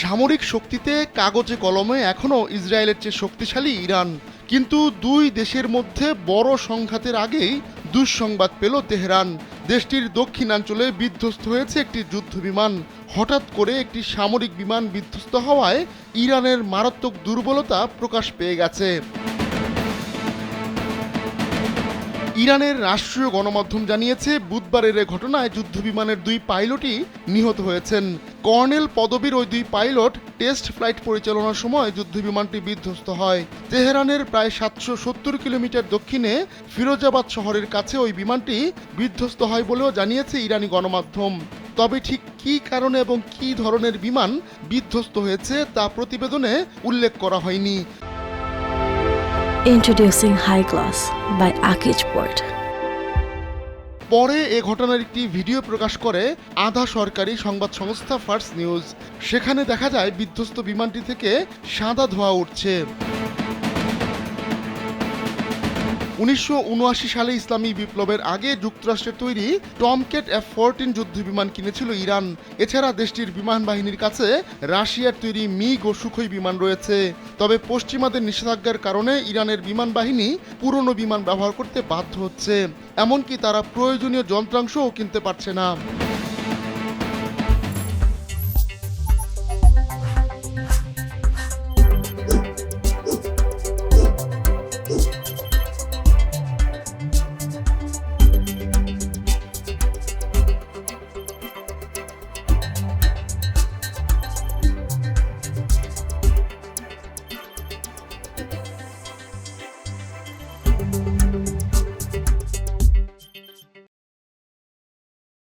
সামরিক শক্তিতে কাগজে কলমে এখনও ইসরায়েলের চেয়ে শক্তিশালী ইরান, কিন্তু দুই দেশের মধ্যে বড় সংঘাতের আগেই দুঃসংবাদ পেল তেহরান। দেশটির দক্ষিণাঞ্চলে বিধ্বস্ত হয়েছে একটি যুদ্ধবিমান। হঠাৎ করে একটি সামরিক বিমান বিধ্বস্ত হওয়ায় ইরানের মারাত্মক দুর্বলতা প্রকাশ পেয়ে গেছে। ইরানের রাষ্ট্রীয় গণমাধ্যম জানিয়েছে বুধবারের এ ঘটনায় যুদ্ধবিমানের দুই পাইলটই নিহত হয়েছেন। কর্নেল পদবীর ওই দুই পাইলট টেস্ট ফ্লাইট পরিচালনার সময় যুদ্ধবিমানটি বিধ্বস্ত হয়। তেহরানের প্রায় 770 কিলোমিটার দক্ষিণে ফিরোজাবাদ শহরের কাছে ওই বিমানটি বিধ্বস্ত হয় বলেও জানিয়েছে ইরানি গণমাধ্যম। তবে ঠিক কী কারণে এবং কী ধরনের বিমান বিধ্বস্ত হয়েছে তা প্রতিবেদনে উল্লেখ করা হয়নি। Introducing High Class by Akij Port. পরে এ ঘটনার একটি ভিডিও প্রকাশ করে আধা সরকারি সংবাদ সংস্থা ফার্স্ট নিউজ। সেখানে দেখা যায় বিধ্বস্ত বিমানটি থেকে সাদা ধোঁয়া উঠছে। 1979 সালে ইসলামী বিপ্লবের আগে যুক্তরাষ্ট্রের তৈরি টমকেট F-14 যুদ্ধবিমান কিনেছিল ইরান। এছাড়া দেশটির বিমান বাহিনীর কাছে রাশিয়ার তৈরি মিগ ও সুখোই বিমান রয়েছে। তবে পশ্চিমাদের নিষেধাজ্ঞার কারণে ইরানের বিমান বাহিনী পুরনো বিমান ব্যবহার করতে বাধ্য হচ্ছে, এমনকি তারা প্রয়োজনীয় যন্ত্রাংশও কিনতে পারছে না।